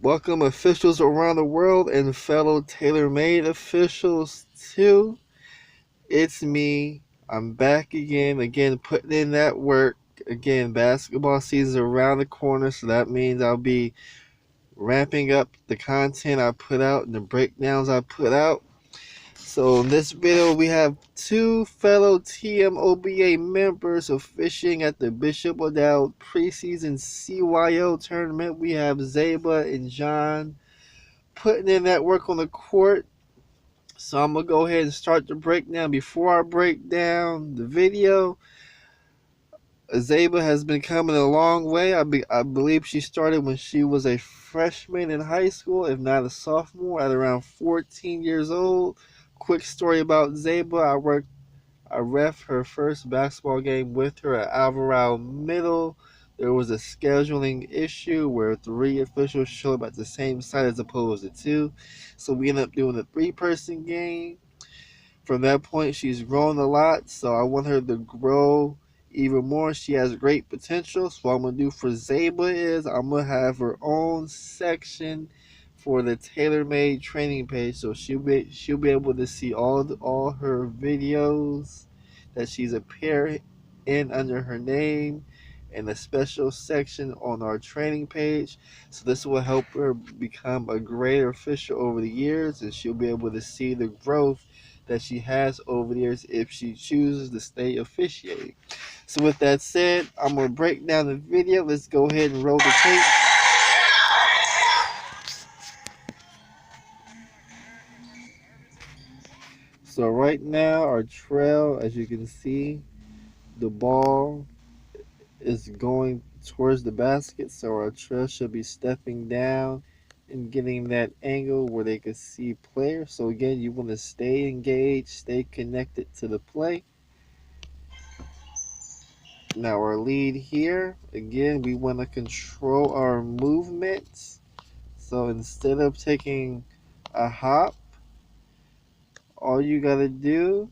Welcome officials around the world and fellow TaylorMade officials too. It's me. I'm back again, putting in that work. Again, basketball season's around the corner, so that means I'll be ramping up the content I put out and the breakdowns I put out. So in this video, we have two fellow TMOBA members officiating at the Bishop of Dowd preseason CYO tournament. We have Zaibaa and John putting in that work on the court. So I'm going to go ahead and start the breakdown. Before I break down the video, Zaibaa has been coming a long way. I believe she started when she was a freshman in high school, if not a sophomore, at around 14 years old. Quick story about Zaibaa. I ref her first basketball game with her at Alvarado Middle. There was a scheduling issue where 3 officials showed up at the same site as opposed to 2. So we ended up doing a 3-person game. From that point, she's grown a lot, so I want her to grow even more. She has great potential. So what I'm going to do for Zaibaa is I'm going to have her own section for the TaylorMade training page, so she'll be able to see all her videos that she's appearing in under her name, and a special section on our training page. So this will help her become a greater official over the years, and she'll be able to see the growth that she has over the years if she chooses to stay officiating. So with that said, I'm going to break down the video. Let's go ahead and roll the tape. So right now, our trail, as you can see, the ball is going towards the basket. So our trail should be stepping down and getting that angle where they can see players. So again, you want to stay engaged, stay connected to the play. Now our lead here, again, we want to control our movements. So instead of taking a hop, all you got to do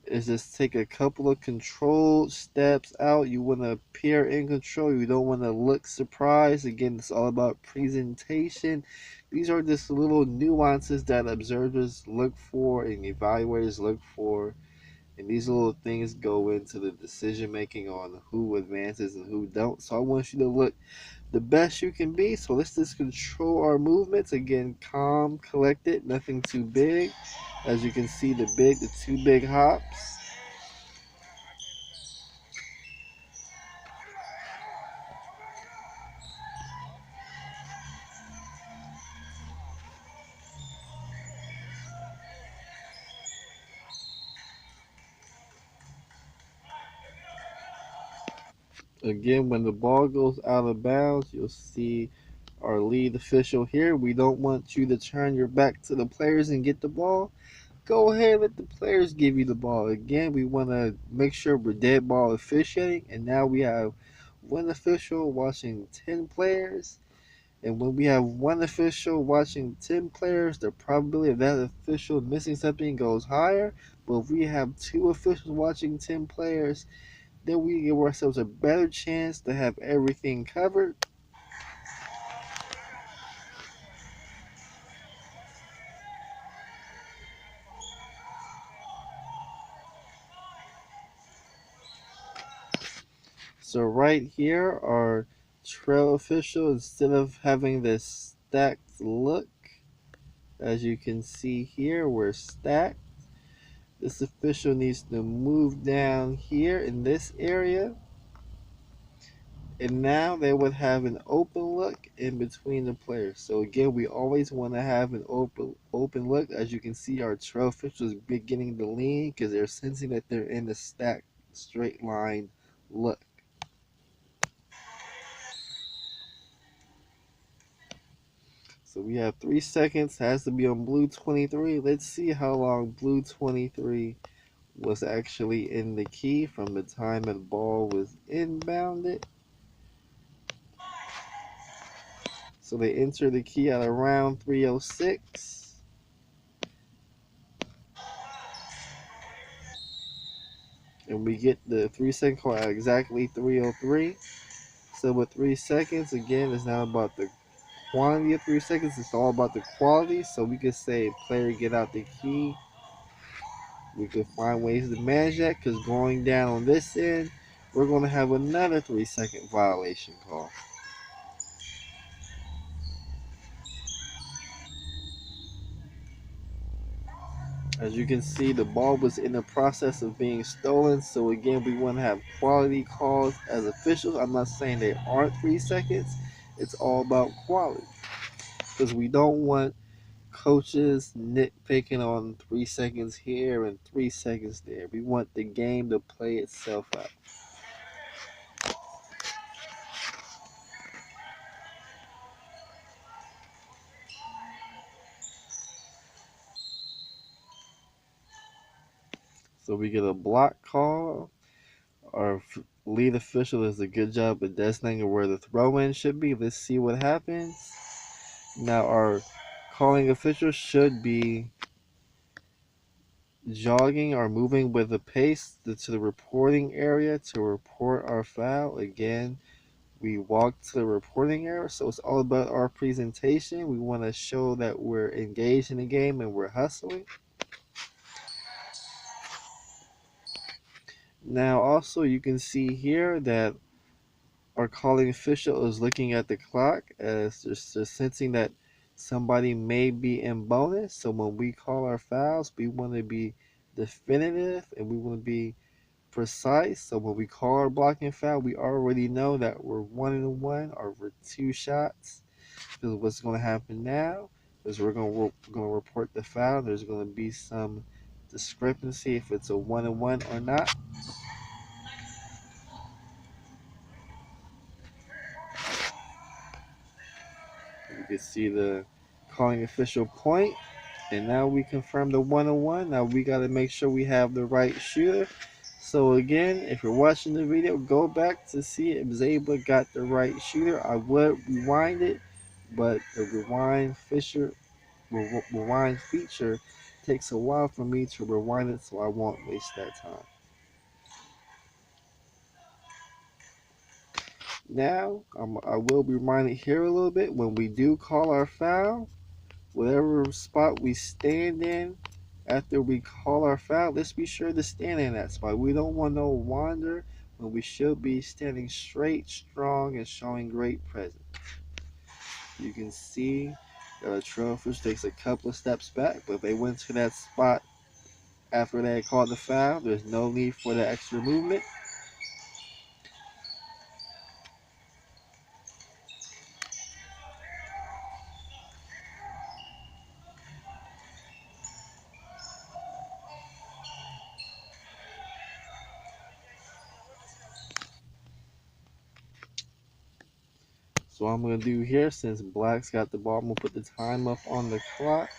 is just take a couple of controlled steps out. You want to appear in control. You don't want to look surprised. Again, it's all about presentation. These are just little nuances that observers look for and evaluators look for. And these little things go into the decision making on who advances and who don't. So I want you to look the best you can be. So let's just control our movements. Again, calm, collected, nothing too big. As you can see, the 2 big hops. Again, when the ball goes out of bounds, you'll see our lead official here. We don't want you to turn your back to the players and get the ball. Go ahead and let the players give you the ball. Again, we want to make sure we're dead ball officiating. And now we have one official watching 10 players. And when we have one official watching 10 players, the probability of that official missing something goes higher. But if we have 2 officials watching 10 players, then we give ourselves a better chance to have everything covered. So right here, our trail official, instead of having this stacked look, as you can see here, we're stacked. This official needs to move down here in this area. And now they would have an open look in between the players. So again, we always want to have an open look. As you can see, our trail officials beginning to lean because they're sensing that they're in a stacked straight line look. So we have 3 seconds, has to be on blue 23. Let's see how long blue 23 was actually in the key from the time that the ball was inbounded. So they enter the key at around 3:06. And we get the 3-second call at exactly 3:03. So with 3 seconds, again, it's now about the quantity of 3 seconds, it's all about the quality. So we could say player get out the key. We could find ways to manage that, because going down on this end, we're going to have another 3-second violation call. As you can see, the ball was in the process of being stolen. So again, we want to have quality calls as officials. I'm not saying they aren't 3 seconds. It's all about quality, because we don't want coaches nitpicking on 3 seconds here and 3 seconds there. We want the game to play itself out. So we get a block call. Our lead official does a good job of designating where the throw-in should be. Let's see what happens. Now our calling official should be jogging or moving with a pace to the reporting area to report our foul. Again, we walk to the reporting area, so it's all about our presentation. We want to show that we're engaged in the game and we're hustling. Now also you can see here that our calling official is looking at the clock as they're sensing that somebody may be in bonus. So when we call our fouls, we want to be definitive and we want to be precise. So when we call our blocking foul, we already know that we're 1-1 or we're 2 shots. Because what's going to happen now is we're going to report the foul. There's going to be some discrepancy if it's a 1-1 or not. You can see the calling official point, and now we confirm the 1-1. Now we got to make sure we have the right shooter. So again, if you're watching the video, go back to see if Zaibaa got the right shooter. I would rewind it, but the rewind feature takes a while for me to rewind it, so I won't waste that time. Now, I will be reminded here a little bit when we do call our foul, whatever spot we stand in after we call our foul, let's be sure to stand in that spot. We don't want no wander when we should be standing straight, strong, and showing great presence. You can see that a trailfish takes a couple of steps back, but if they went to that spot after they called the foul, there's no need for the extra movement. So what I'm going to do here, since Black's got the ball, I'm going to put the time up on the clock.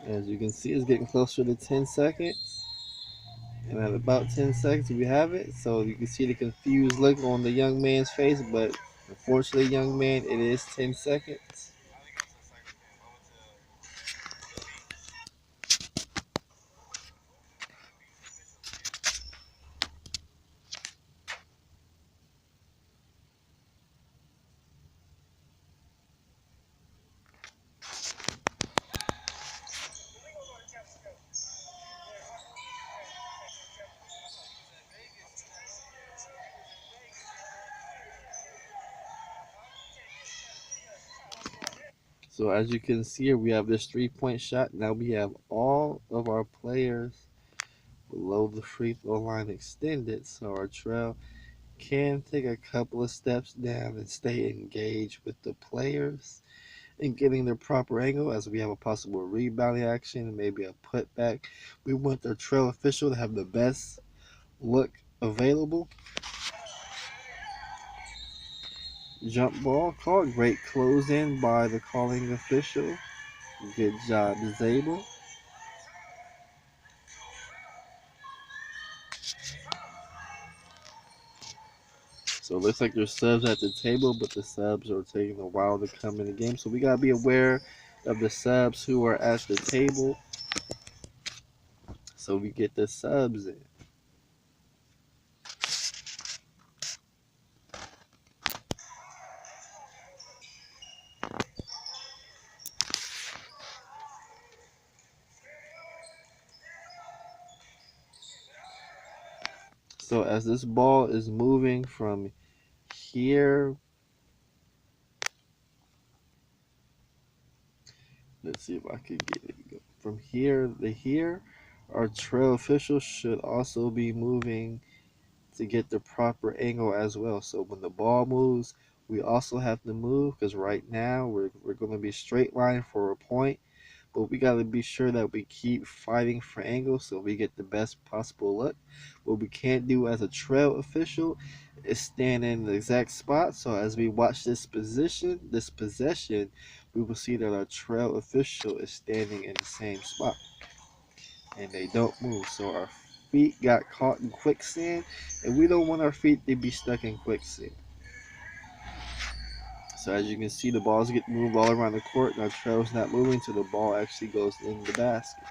As you can see, it's getting closer to 10 seconds. And at about 10 seconds, we have it. So you can see the confused look on the young man's face. But unfortunately, young man, it is 10 seconds. So as you can see here, we have this 3-point shot. Now we have all of our players below the free throw line extended. So our trail can take a couple of steps down and stay engaged with the players and getting their proper angle, as we have a possible rebounding action and maybe a putback. We want the trail official to have the best look available. Jump ball call. Great close in by the calling official. Good job, Zaibaa. So it looks like there's subs at the table, but the subs are taking a while to come in the game. So we gotta be aware of the subs who are at the table, so we get the subs in. So as this ball is moving from here, let's see if I can get it from here to here. Our trail official should also be moving to get the proper angle as well. So when the ball moves, we also have to move because right now we're going to be straight line for a point, but we got to be sure that we keep fighting for angles so we get the best possible look. What we can't do as a trail official is stand in the exact spot. So as we watch this possession, we will see that our trail official is standing in the same spot and they don't move. So our feet got caught in quicksand, and we don't want our feet to be stuck in quicksand. So as you can see, the balls get moved all around the court, and our trail's not moving till the ball actually goes in the basket.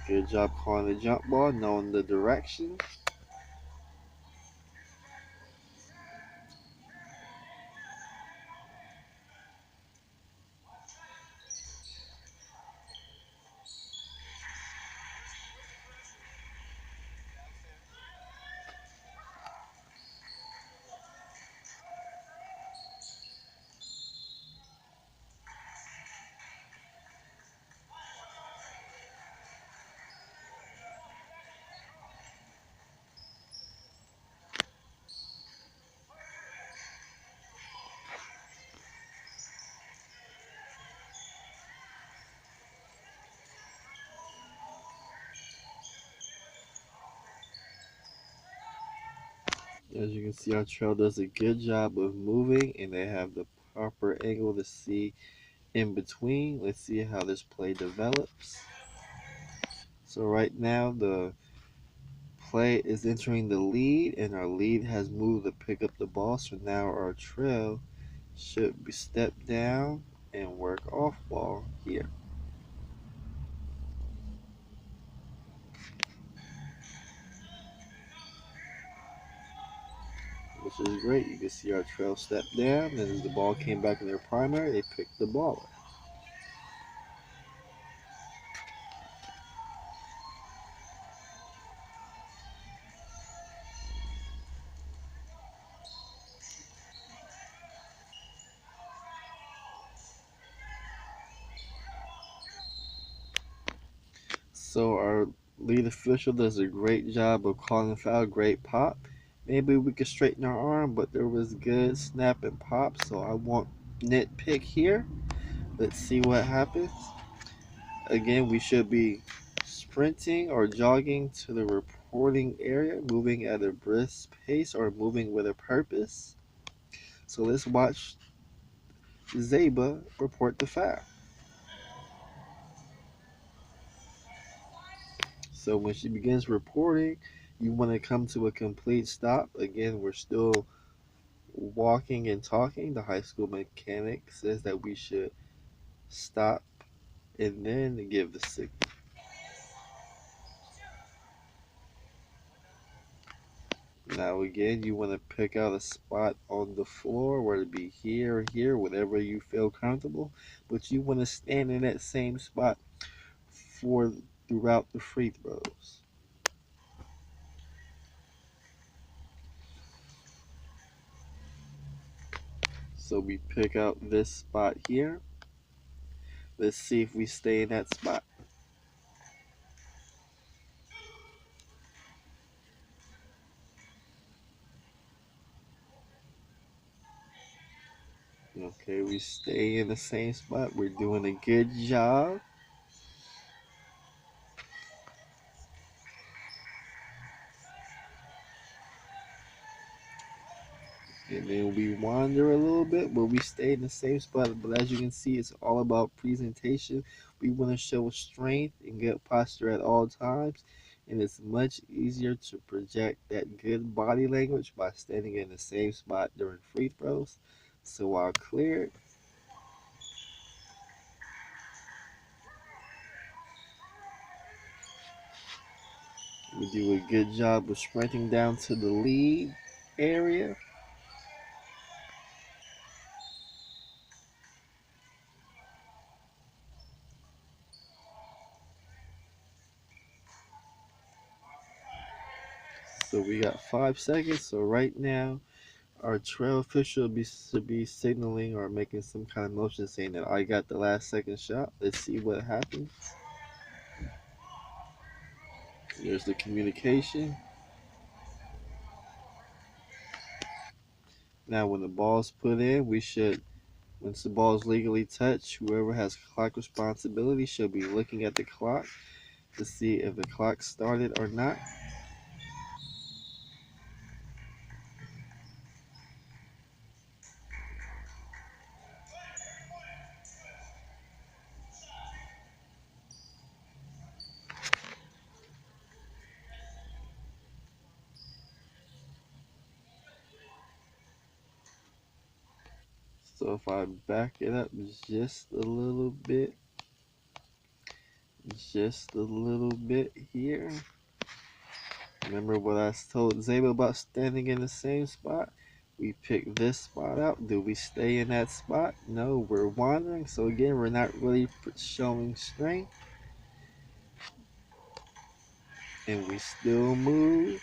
Good job calling the jump ball, knowing the direction. As you can see, our trail does a good job of moving, and they have the proper angle to see in between. Let's see how this play develops. So right now, the play is entering the lead, and our lead has moved to pick up the ball. So now our trail should be step down and work off ball here, which is great. You can see our trail step down, and as the ball came back in their primary, they picked the ball up. So our lead official does a great job of calling foul, great pop. Maybe we could straighten our arm, but there was good snap and pop, so I won't nitpick here. Let's see what happens. Again, we should be sprinting or jogging to the reporting area, moving at a brisk pace or moving with a purpose. So let's watch Zaibaa report the foul. So when she begins reporting, you want to come to a complete stop. Again, we're still walking and talking. The high school mechanic says that we should stop and then give the signal. Now again, you want to pick out a spot on the floor, whether it be here or here, whatever you feel comfortable. But you want to stand in that same spot for throughout the free throws. So we pick out this spot here. Let's see if we stay in that spot. Okay, we stay in the same spot. We're doing a good job. And then we wander a little bit, but we stay in the same spot. But as you can see, it's all about presentation. We want to show strength and good posture at all times. And it's much easier to project that good body language by standing in the same spot during free throws. So while cleared, we do a good job of sprinting down to the lead area. So we got 5 seconds. So right now, our trail official should be signaling or making some kind of motion saying that I got the last second shot. Let's see what happens. There's the communication. Now when the ball's put in, once the ball is legally touched, whoever has clock responsibility should be looking at the clock to see if the clock started or not. So if I back it up just a little bit here. Remember what I told Zaibaa about standing in the same spot? We pick this spot out. Do we stay in that spot? No, we're wandering. So again, we're not really showing strength. And we still move.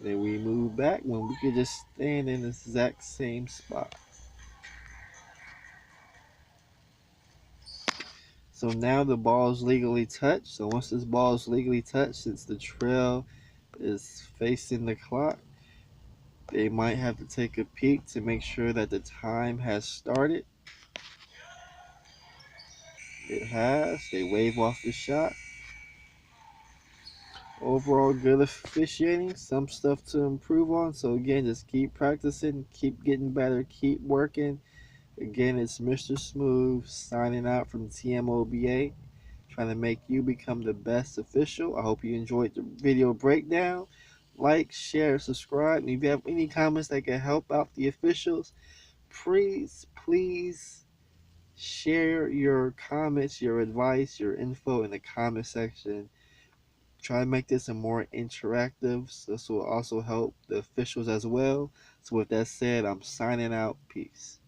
Then we move back when we could just stand in the exact same spot. So now the ball is legally touched. So once this ball is legally touched, since the trail is facing the clock, they might have to take a peek to make sure that the time has started. It has. They wave off the shot. Overall good officiating. Some stuff to improve on. So again, just keep practicing, keep getting better, keep working. Again, it's Mr. Smooth signing out from TMOBA, trying to make you become the best official. I hope you enjoyed the video breakdown. Like, share, subscribe. And if you have any comments that can help out the officials, please share your comments, your advice, your info in the comment section. Try to make this a more interactive. So this will also help the officials as well. So with that said, I'm signing out. Peace.